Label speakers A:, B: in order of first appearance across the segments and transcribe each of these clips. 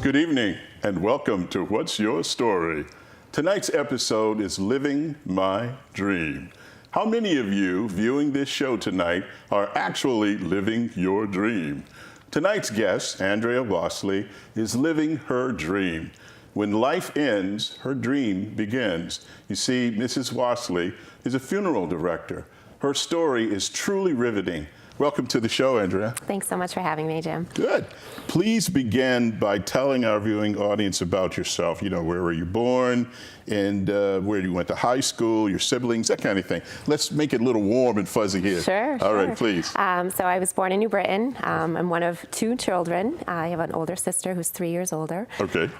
A: Good evening and welcome to What's Your Story? Tonight's episode is Living My Dream. How many of you viewing this show tonight are actually living your dream? Tonight's guest, Andrea Wassley, is living her dream. When life ends, her dream begins. You see, Mrs. Wassley is a funeral director. Her story is truly riveting. Welcome to the show, Andrea.
B: Thanks so much for having me, Jim.
A: Good. Please begin by telling our viewing audience about yourself. You know, where were you born and where you went to high school, your siblings, that kind of thing. Let's make it a little warm and fuzzy here.
B: Sure.
A: All right, please.
B: So I was born in New Britain. I'm one of two children. I have an older sister who's 3 years older.
A: Okay.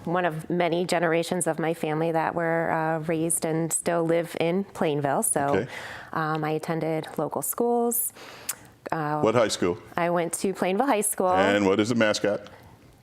B: One of many generations of my family that were raised and still live in Plainville. So
A: Okay.
B: I attended local schools.
A: What high school?
B: I went to Plainville High School.
A: And what is the mascot?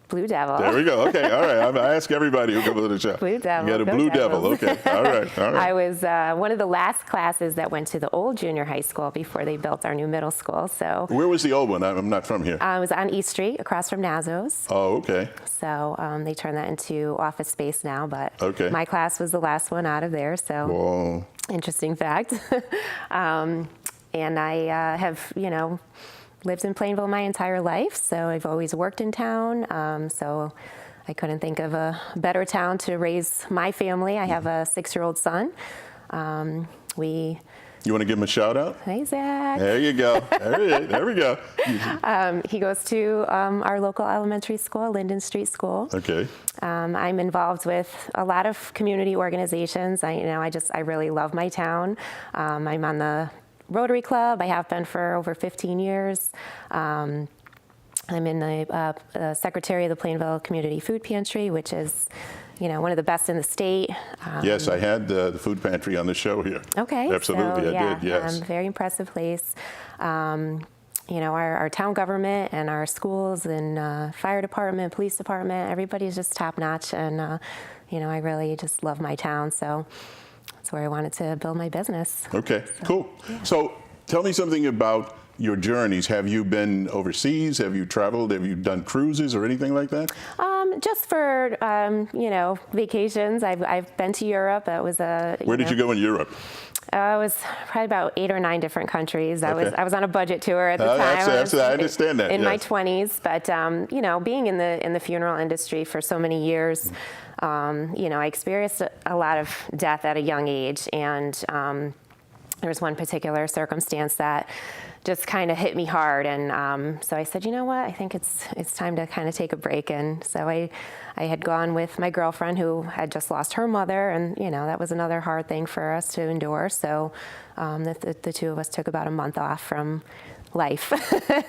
B: Blue Devil.
A: There we go. Okay, all right. I ask everybody who comes to the show.
B: Blue Devil.
A: You got a
B: Go
A: Blue
B: Devils.
A: Devil. Okay, all right, all right.
B: I was one of the last classes that went to the old junior high school before they built our new middle school. So
A: Where was the old one? I'm not from here.
B: I was on East Street across from Nazo's.
A: Oh, okay.
B: So they turned that into office space now, but
A: Okay.
B: my class was the last one out of there. So
A: Whoa.
B: interesting fact. And I have, lived in Plainville my entire life. So I've always worked in town. So I couldn't think of a better town to raise my family. I have a 6-year-old son.
A: You want to give him a shout out?
B: Hey, Zach.
A: There you go. There we go.
B: He goes to our local elementary school, Linden Street School.
A: Okay.
B: I'm involved with a lot of community organizations. I really love my town. I'm on the Rotary Club. I have been for over 15 years. I'm in the secretary of the Plainville Community Food Pantry, which is, one of the best in the state.
A: Yes, I had the food pantry on the show here.
B: Okay.
A: Absolutely,
B: so,
A: I did, yes.
B: Very impressive place. Our town government and our schools and fire department, police department, everybody's just top notch. And, I really just love my town. So that's where I wanted to build my business.
A: Okay,
B: So,
A: cool.
B: yeah.
A: So tell me something about your journeys. Have you been overseas? Have you traveled? Have you done cruises or anything like that?
B: Just for, vacations. I've been to Europe. It was
A: Where did you go in Europe?
B: It was probably about 8 or 9 different countries.
A: Okay.
B: I was on a budget tour at the time.
A: I understand that.
B: In
A: yes.
B: my 20s, but being in the funeral industry for so many years, I experienced a lot of death at a young age, and there was one particular circumstance that just kind of hit me hard, and so I said, you know what, I think it's time to kind of take a break. And so I had gone with my girlfriend who had just lost her mother, and that was another hard thing for us to endure. So the two of us took about a month off from life.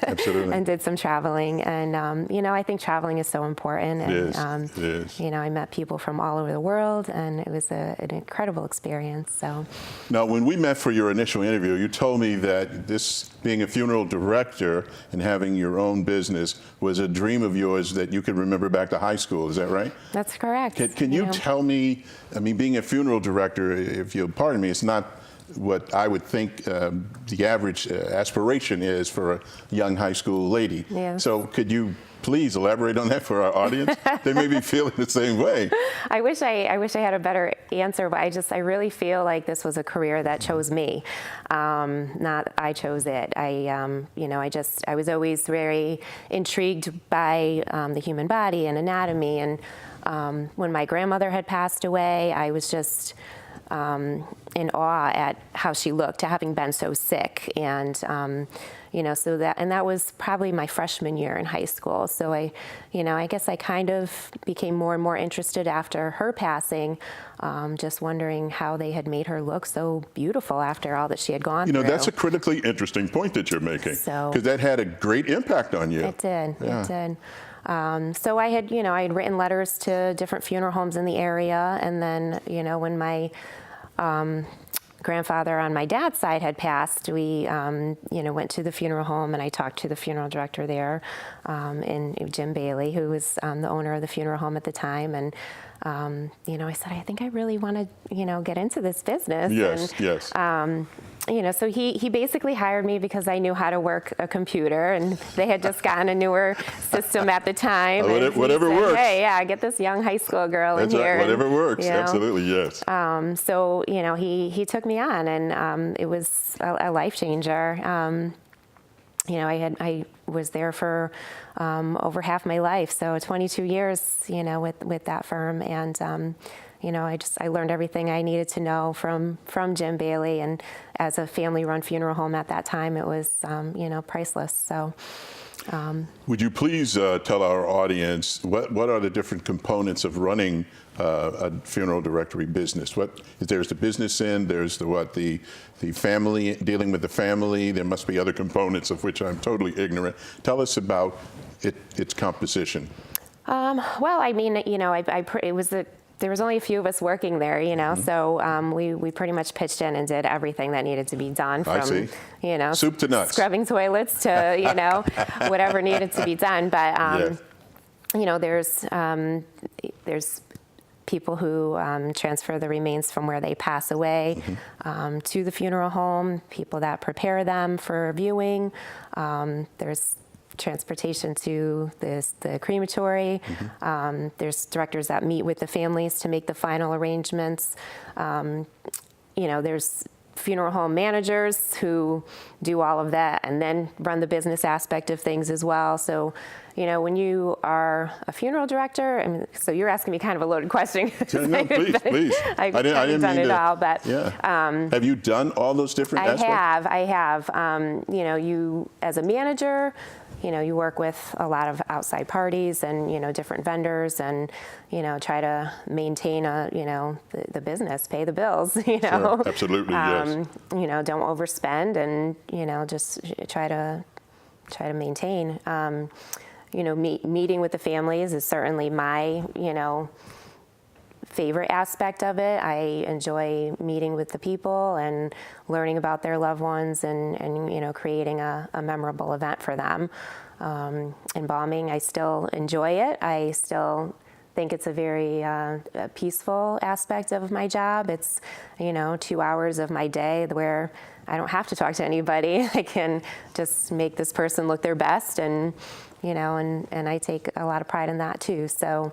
A: Absolutely.
B: And did some traveling, and I think traveling is so important. And
A: It is.
B: I met people from all over the world, and it was an incredible experience. So
A: Now, when we met for your initial interview, you told me that this being a funeral director and having your own business was a dream of yours that you could remember back to high school. Is that right?
B: that's correct.
A: Can you tell me, being a funeral director, if you'll pardon me, it's not what I would think the average aspiration is for a young high school lady.
B: Yeah.
A: So could you please elaborate on that for our audience? They may be feeling the same way.
B: I wish I had a better answer, but I really feel like this was a career that chose me, not I chose it. I was always very intrigued by the human body and anatomy, and when my grandmother had passed away, I was just in awe at how she looked, having been so sick, and that was probably my freshman year in high school. So I guess I kind of became more and more interested after her passing, just wondering how they had made her look so beautiful after all that she had gone through.
A: That's a critically interesting point that you're making,
B: So-
A: because that had a great impact on you.
B: It did.
A: Yeah.
B: It did. So I had written letters to different funeral homes in the area, and then, when my grandfather on my dad's side had passed, we, went to the funeral home, and I talked to the funeral director there, and Jim Bailey, who was the owner of the funeral home at the time, and I said, I think I really want to, get into this business.
A: Yes,
B: and,
A: yes.
B: So he basically hired me because I knew how to work a computer, and they had just gotten a newer system at the time.
A: Whatever
B: said,
A: works.
B: Hey, yeah, get this young high school girl
A: That's
B: in here.
A: Right. Whatever works.
B: You know,
A: Absolutely, yes.
B: So he took me on, and it was a life changer. I was there for over half my life, so 22 years, with that firm, and I learned everything I needed to know from Jim Bailey, and as a family-run funeral home at that time, it was priceless. So.
A: Would you please tell our audience what are the different components of running a funeral directory business? There's the business end, there's the family, dealing with the family. There must be other components of which I'm totally ignorant. Tell us about its composition.
B: Well, I mean, there was only a few of us working there, so we pretty much pitched in and did everything that needed to be done, from
A: soup to nuts,
B: scrubbing toilets to whatever needed to be done. But there's people who transfer the remains from where they pass away to the funeral home, people that prepare them for viewing. There's transportation to the crematory. There's directors that meet with the families to make the final arrangements. There's funeral home managers who do all of that and then run the business aspect of things as well. So, when you are a funeral director, so you're asking me kind of a loaded question.
A: No, please.
B: I didn't
A: done
B: it all, but
A: have you done all those different aspects?
B: I have. You as a manager, you work with a lot of outside parties and, different vendors and, try to maintain the business, pay the bills,
A: Sure, absolutely, yes.
B: Don't overspend and, just try to maintain. Meeting with the families is certainly my, favorite aspect of it. I enjoy meeting with the people and learning about their loved ones and creating a memorable event for them. Embalming, I still enjoy it. I still think it's a very peaceful aspect of my job. It's 2 hours of my day where I don't have to talk to anybody. I can just make this person look their best, and and I take a lot of pride in that too. So.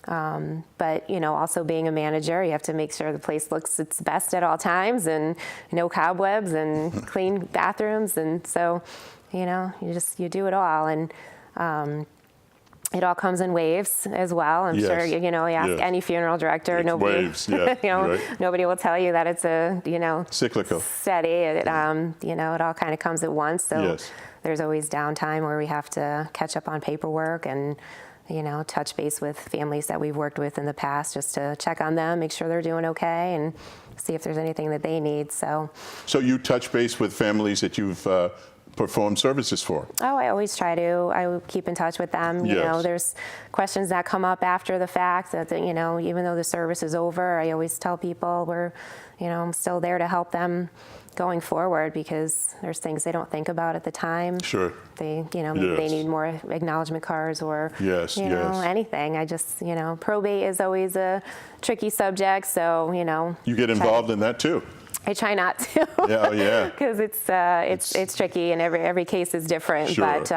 B: But also being a manager, you have to make sure the place looks its best at all times, and no cobwebs and clean bathrooms, and so you do it all, and it all comes in waves as well. I'm sure you ask any funeral director,
A: it's
B: nobody
A: waves, right.
B: Nobody will tell you that it's a
A: cyclical,
B: steady. It all kind of comes at once. So there's always downtime where we have to catch up on paperwork and touch base with families that we've worked with in the past, just to check on them, make sure they're doing okay, and see if there's anything that they need. So
A: you touch base with families that you've performed services for?
B: Oh, I always try to. I keep in touch with them. There's questions that come up after the fact that, even though the service is over, I always tell people I'm still there to help them going forward, because there's things they don't think about at the time.
A: Sure.
B: Maybe they need more acknowledgement cards or, anything. I just, probate is always a tricky subject, so,
A: You get involved in that too?
B: I try not to.
A: Yeah.
B: Because it's tricky, and every case is different.
A: Sure,
B: but,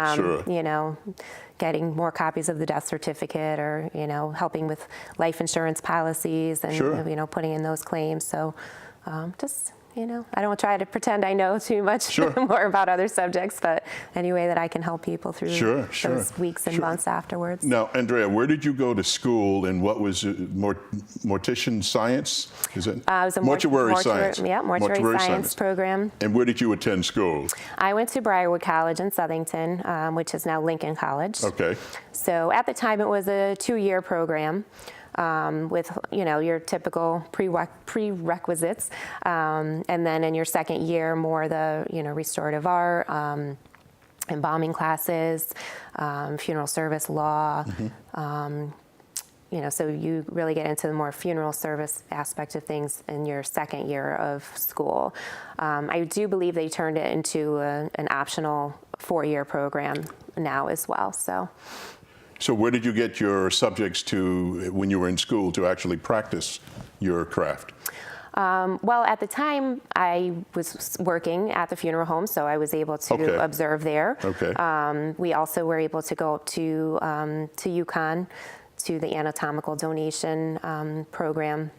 B: getting more copies of the death certificate, or, helping with life insurance policies and, putting in those claims. So I don't try to pretend I know too much more about other subjects, but any way that I can help people through those weeks and months afterwards.
A: Now, Andrea, where did you go to school, and what was mortician science? Is it?
B: It was a
A: mortuary science.
B: Yeah, mortuary science program.
A: And where did you attend school?
B: I went to Briarwood College in Southington, which is now Lincoln College.
A: Okay.
B: So at the time, it was a 2-year program. With your typical prerequisites, and then in your second year, more the restorative art, embalming classes, funeral service law. So you really get into the more funeral service aspect of things in your second year of school. I do believe they turned it into an optional 4-year program now as well.
A: So where did you get your subjects to when you were in school to actually practice your craft?
B: Well, at the time, I was working at the funeral home, so I was able to
A: Okay.
B: observe there.
A: Okay.
B: We also were able to go to Yukon, to the anatomical donation program,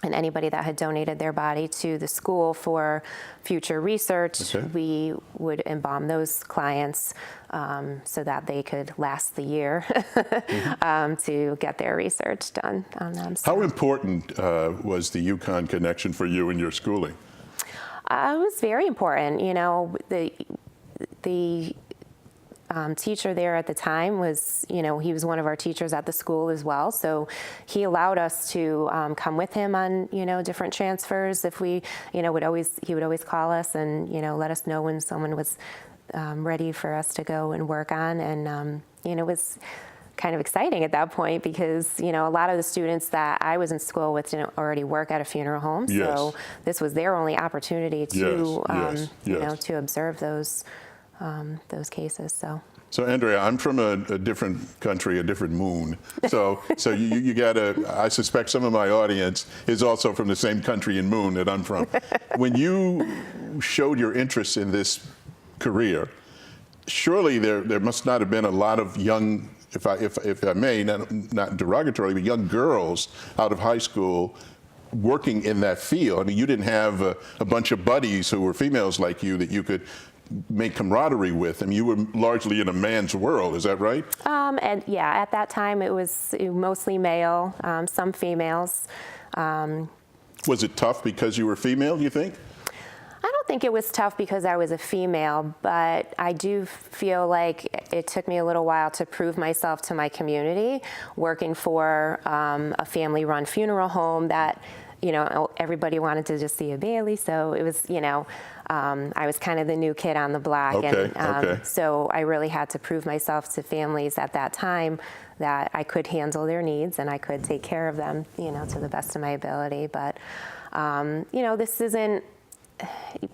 B: and anybody that had donated their body to the school for future research,
A: Okay.
B: we would embalm those clients so that they could last the year to get their research done on them. So,
A: How important was the Yukon connection for you in your schooling?
B: it was very important. You know, the teacher there at the time was, you know, he was one of our teachers at the school as well. So he allowed us to come with him on, you know, different transfers. If we, you know, he would always call us and, you know, let us know when someone was ready for us to go and work on. And, you know, it was kind of exciting at that point because, you know, a lot of the students that I was in school with didn't already work at a funeral home.
A: Yes.
B: So this was their only opportunity to,
A: Yes.
B: you know, to observe those cases.
A: So Andrea, I'm from a different country, a different moon. So you gotta, I suspect some of my audience is also from the same country and moon that I'm from. When you showed your interest in this career, surely there must not have been a lot of young, if I may, not derogatorily, but young girls out of high school working in that field. I mean, you didn't have a bunch of buddies who were females like you that you could make camaraderie with. I mean, you were largely in a man's world, is that right?
B: And yeah, at that time it was mostly male, some females.
A: Was it tough because you were female, do you think?
B: I don't think it was tough because I was a female, but I do feel like it took me a little while to prove myself to my community, working for a family-run funeral home that, you know, everybody wanted to just see a Bailey, so it was, you know, I was kind of the new kid on the block,
A: Okay,
B: and
A: okay.
B: so I really had to prove myself to families at that time that I could handle their needs and I could take care of them, you know, to the best of my ability. But, you know, this isn't,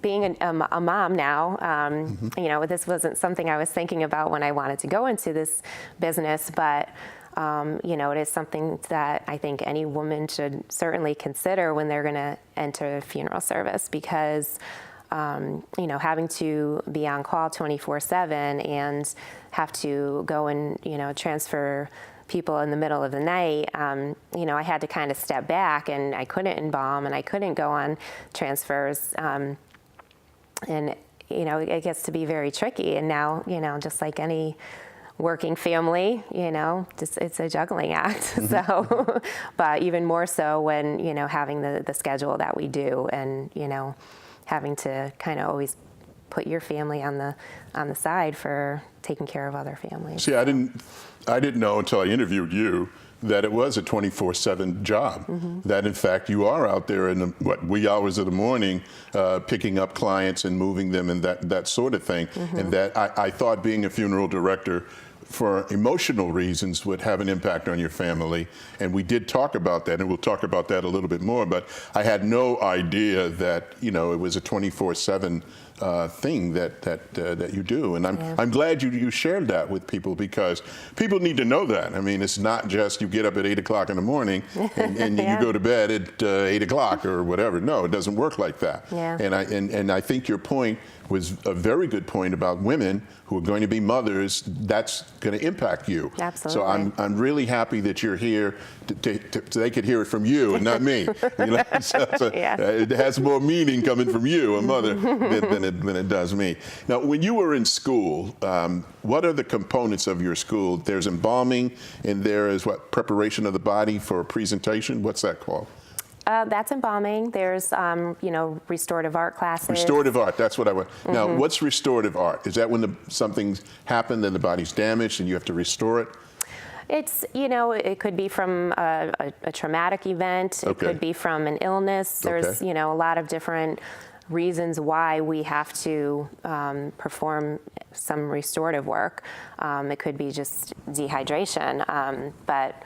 B: being a mom now, you know, this wasn't something I was thinking about when I wanted to go into this business, but you know, it is something that I think any woman should certainly consider when they're going to enter a funeral service because, you know, having to be on call 24/7 and have to go and, you know, transfer people in the middle of the night, you know, I had to kind of step back and I couldn't embalm and I couldn't go on transfers. And, you know, it gets to be very tricky. And now, you know, just like any working family, you know, just, it's a juggling act. So, but even more so when, you know, having the schedule that we do and, you know, having to kind of always put your family on the side for taking care of other families.
A: See, I didn't know until I interviewed you that it was a 24/7 job. That in fact you are out there in the wee hours of the morning picking up clients and moving them and that sort of thing. And that I thought being a funeral director for emotional reasons would have an impact on your family. And we did talk about that, and we'll talk about that a little bit more, but I had no idea that, you know, it was a 24/7 thing that you do. And I'm glad you shared that with people because people need to know that. I mean, it's not just you get up at 8 o'clock in the morning and you go to bed at 8 o'clock or whatever. No, it doesn't work like that.
B: Yeah.
A: And I think your point was a very good point about women who are going to be mothers. That's going to impact you.
B: Absolutely.
A: So I'm really happy that you're here so they could hear it from you and not me. You know? It has more meaning coming from you, a mother, than it does me. Now, when you were in school, what are the components of your school? There's embalming, and there is what, preparation of the body for a presentation? What's that called?
B: That's embalming. There's, you know, restorative art classes.
A: Restorative art, that's what I want. Now, what's restorative art? Is that when something's happened and the body's damaged and you have to restore it?
B: It's, you know, it could be from a traumatic event. It could be from an illness. There's, you know, a lot of different reasons why we have to perform some restorative work. It could be just dehydration, but,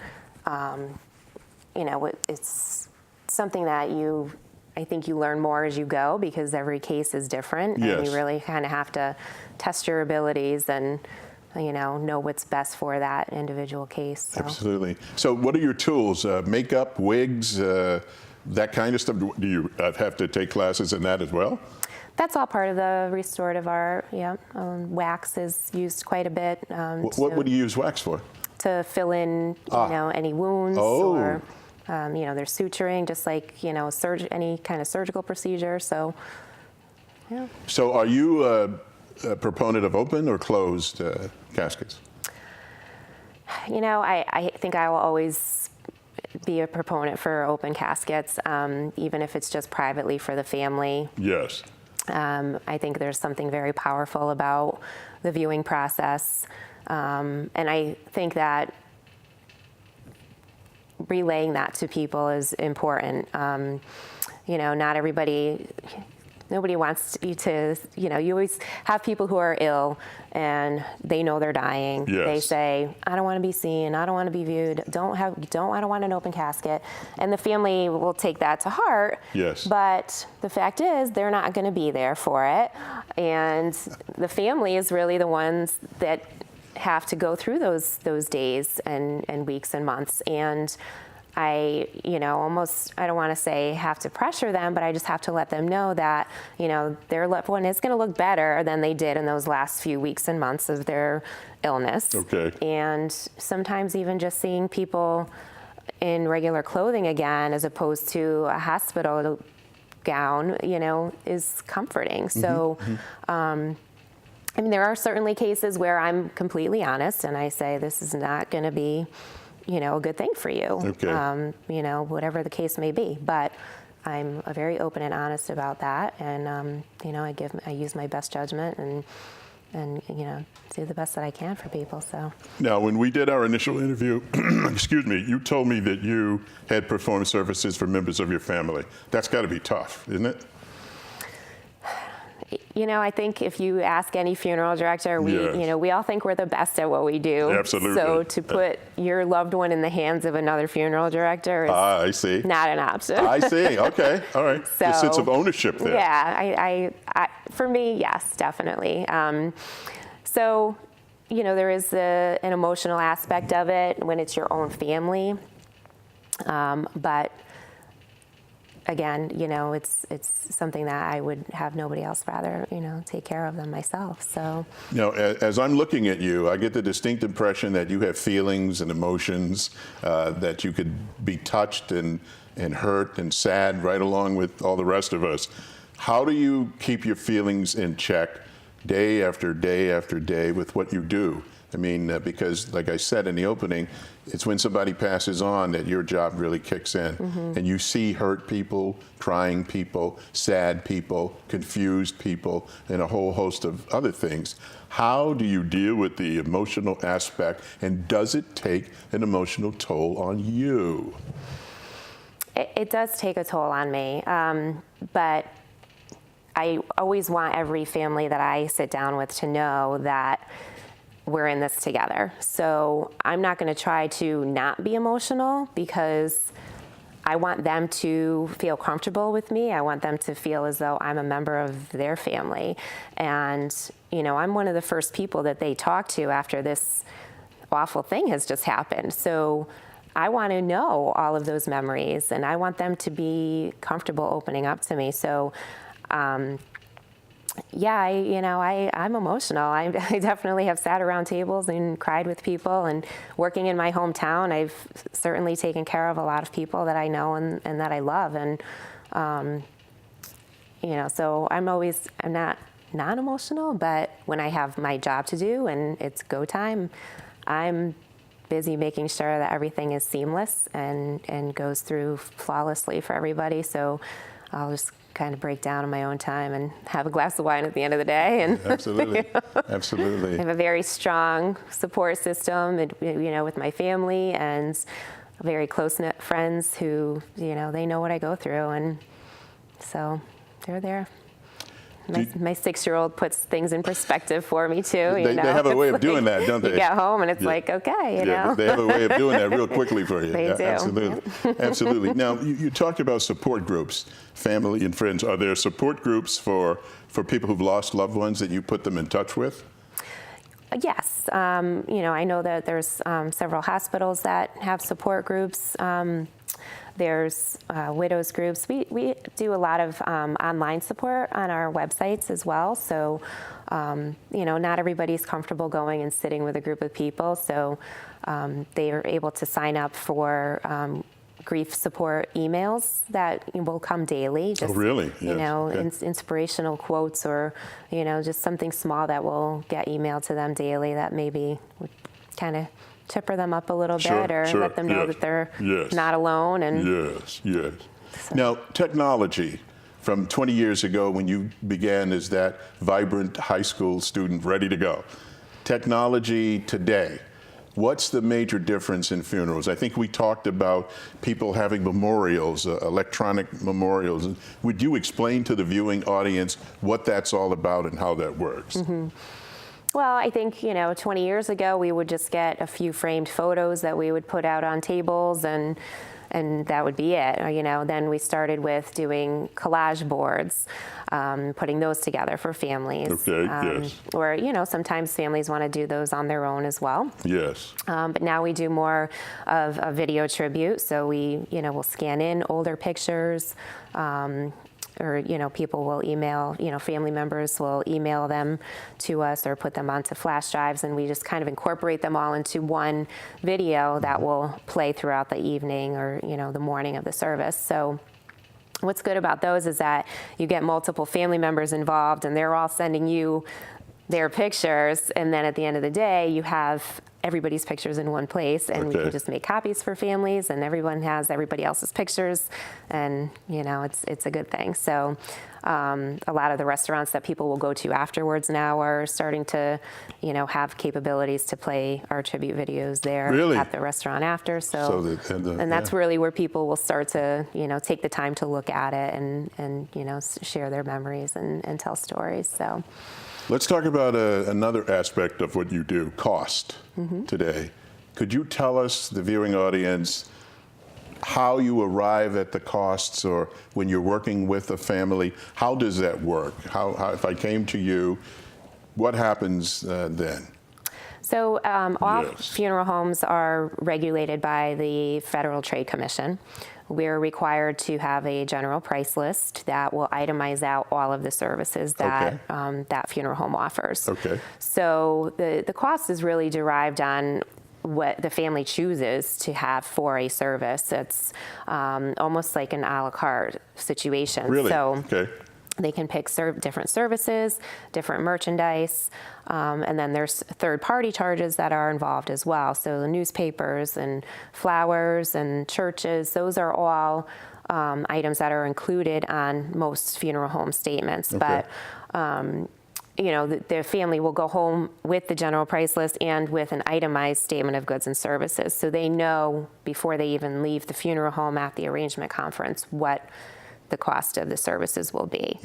B: you know, it's something that I think you learn more as you go because every case is different.
A: Yes.
B: And you really kind of have to test your abilities and, you know what's best for that individual case. So.
A: Absolutely. So what are your tools? Makeup, wigs, that kind of stuff? Do you have to take classes in that as well?
B: That's all part of the restorative art, yeah. Wax is used quite a bit.
A: What would you use wax for?
B: To fill in, any wounds or, there's suturing, just like, any kind of surgical procedure, so, yeah.
A: So are you a proponent of open or closed caskets?
B: I think I will always be a proponent for open caskets, even if it's just privately for the family.
A: Yes.
B: I think there's something very powerful about the viewing process. And I think that relaying that to people is important. Not everybody, nobody wants you to, you always have people who are ill and they know they're dying.
A: Yes.
B: They say, I don't want to be seen, I don't want to be viewed, I don't want an open casket. And the family will take that to heart.
A: Yes.
B: But the fact is, they're not going to be there for it. And the family is really the ones that have to go through those days and weeks and months. And I don't want to say have to pressure them, but I just have to let them know that, their loved one is going to look better than they did in those last few weeks and months of their illness.
A: Okay.
B: And sometimes even just seeing people in regular clothing again, as opposed to a hospital gown, is comforting. So, there are certainly cases where I'm completely honest and I say, this is not going to be, a good thing for you,
A: okay.
B: Whatever the case may be. But I'm very open and honest about that. And, I use my best judgment and do the best that I can for people, so.
A: Now, when we did our initial interview, excuse me, you told me that you had performed services for members of your family. That's got to be tough, isn't it?
B: I think if you ask any funeral director, we all think we're the best at what we do.
A: Absolutely.
B: So to put your loved one in the hands of another funeral director is
A: I see.
B: not an option.
A: I see. Okay. All right.
B: So,
A: the sense of ownership there.
B: Yeah. I for me, yes, definitely. So, there is an emotional aspect of it when it's your own family. But again, it's something that I would have nobody else rather, take care of than myself. So,
A: as I'm looking at you, I get the distinct impression that you have feelings and emotions, that you could be touched and hurt and sad right along with all the rest of us. How do you keep your feelings in check day after day after day with what you do? Because like I said in the opening, it's when somebody passes on that your job really kicks in. And you see hurt people, crying people, sad people, confused people, and a whole host of other things. How do you deal with the emotional aspect, and does it take an emotional toll on you?
B: It does take a toll on me, but I always want every family that I sit down with to know that we're in this together. So I'm not going to try to not be emotional, because I want them to feel comfortable with me. I want them to feel as though I'm a member of their family. And, I'm one of the first people that they talk to after this awful thing has just happened. So I want to know all of those memories, and I want them to be comfortable opening up to me. So, I'm emotional. I definitely have sat around tables and cried with people, and working in my hometown, I've certainly taken care of a lot of people that I know and that I love. And, so I'm not non-emotional, but when I have my job to do and it's go time, I'm busy making sure that everything is seamless and goes through flawlessly for everybody. So I'll just kind of break down in my own time and have a glass of wine at the end of the day. And
A: Absolutely. Absolutely.
B: I have a very strong support system, with my family and very close-knit friends who, they know what I go through. And so they're there. My 6-year-old puts things in perspective for me too.
A: They have a way of doing that, don't they?
B: You get home and it's like, okay,
A: They have a way of doing that real quickly for you.
B: They do.
A: Absolutely. Absolutely. Now, you talked about support groups, family and friends. Are there support groups for people who've lost loved ones that you put them in touch with?
B: Yes. I know that there's several hospitals that have support groups. there's widows groups. We do a lot of online support on our websites as well. So, not everybody's comfortable going and sitting with a group of people. So they are able to sign up for grief support emails that will come daily. Just,
A: really? Yes. Okay.
B: Inspirational quotes or, just something small that will get emailed to them daily that maybe would kind of chipper them up a little bit or let them know that they're not alone. And
A: Yes. So. Now, technology from 20 years ago when you began as that vibrant high school student ready to go. Technology today. What's the major difference in funerals? I think we talked about people having memorials, electronic memorials. Would you explain to the viewing audience what that's all about and how that works?
B: Mm-hmm. Well, I think, 20 years ago, we would just get a few framed photos that we would put out on tables and that would be it. Then we started with doing collage boards, putting those together for families.
A: Okay, yes.
B: Or, sometimes families want to do those on their own as well.
A: Yes.
B: But now we do more of a video tribute. So we, we'll scan in older pictures, or, people will email, family members will email them to us or put them onto flash drives, and we just kind of incorporate them all into one video that will play throughout the evening or, the morning of the service. So what's good about those is that you get multiple family members involved, and they're all sending you their pictures, and then at the end of the day, you have everybody's pictures in one place, and we can just make copies for families, and everyone has everybody else's pictures, and it's a good thing. So a lot of the restaurants that people will go to afterwards now are starting to have capabilities to play our tribute videos there at the restaurant after. And that's really where people will start to take the time to look at it and share their memories and tell stories. So.
A: Let's talk about another aspect of what you do, cost today. Could you tell us, the viewing audience, how you arrive at the costs, or when you're working with a family, how does that work? How if I came to you, what happens then?
B: So all funeral homes are regulated by the Federal Trade Commission. We're required to have a general price list that will itemize out all of the services that that funeral home offers. Okay. So the cost is really derived on what the family chooses to have for a service. It's almost like an a la carte situation.
A: Really?
B: So they can pick different services, different merchandise, and then there's third-party charges that are involved as well. So the newspapers and flowers and churches, those are all items that are included on most funeral home statements. But the family will go home with the general price list and with an itemized statement of goods and services. So they know before they even leave the funeral home at the arrangement conference what the cost of the services will be.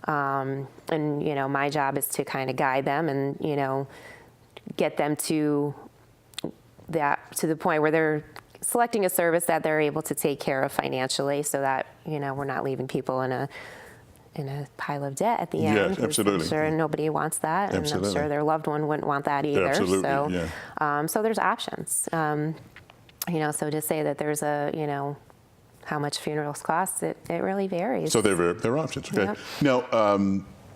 B: And, my job is to kind of guide them and, get them to the point where they're selecting a service that they're able to take care of financially, so that, we're not leaving people in a pile of debt at the end.
A: Yes, absolutely.
B: I'm sure nobody wants that, and I'm sure their loved one wouldn't want that either.
A: Absolutely,
B: so there's options. So to say that there's how much funerals cost, it really varies.
A: So there are options. Okay. Yep. Now,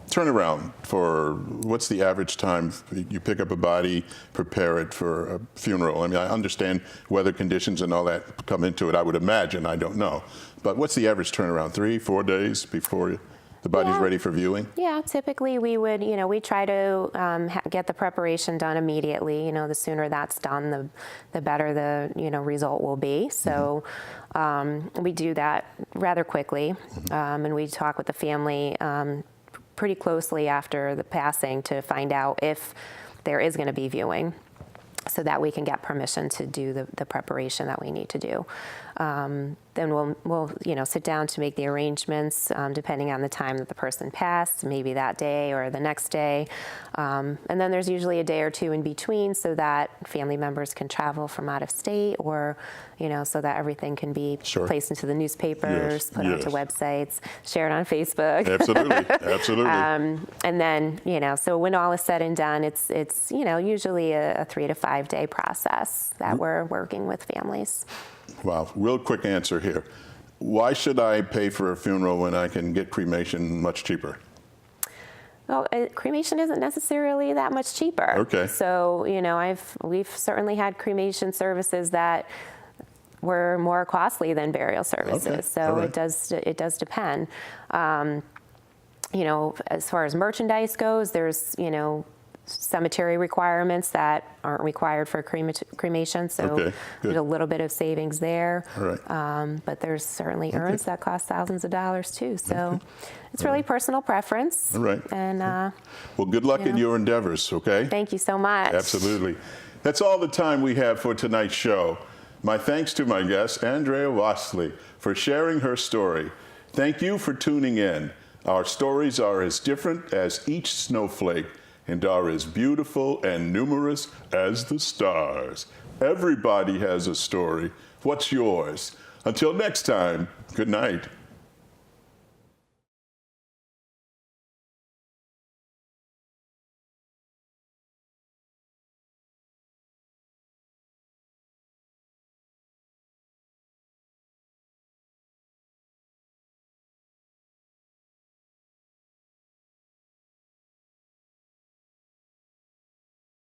A: turnaround for what's the average time you pick up a body, prepare it for a funeral? I mean, I understand weather conditions and all that come into it. I would imagine. I don't know. But what's the average turnaround? 3-4 days before the body's ready for viewing? Yeah,
B: typically we would, we try to get the preparation done immediately. The sooner that's done, the better the, result will be. So we do that rather quickly, and we talk with the family pretty closely after the passing to find out if there is going to be viewing, so that we can get permission to do the preparation that we need to do. Then we'll sit down to make the arrangements depending on the time that the person passed, maybe that day or the next day. And then there's usually a day or two in between, so that family members can travel from out of state, or so that everything can be placed into the newspapers, put onto websites, shared on Facebook.
A: Absolutely.
B: And then so when all is said and done, it's usually a 3 to 5 day process that we're working with families.
A: Wow, real quick answer here. Why should I pay for a funeral when I can get cremation much cheaper?
B: Well, cremation isn't necessarily that much cheaper.
A: Okay.
B: So, you know, we've certainly had cremation services that were more costly than burial services.
A: Okay.
B: So
A: All right.
B: it does depend. You know, as far as merchandise goes, there's, you know, cemetery requirements that aren't required for cremation. So
A: Okay, good.
B: there's a little bit of savings there.
A: All right.
B: But there's certainly urns that cost thousands of dollars too. So it's really personal preference.
A: All right.
B: And
A: Well, good luck
B: you
A: in
B: know.
A: your endeavors, okay?
B: Thank you so much.
A: Absolutely. That's all the time we have for tonight's show. My thanks to my guest, Andrea Wastley, for sharing her story. Thank you for tuning in. Our stories are as different as each snowflake and are as beautiful and numerous as the stars. Everybody has a story. What's yours? Until next time, good night.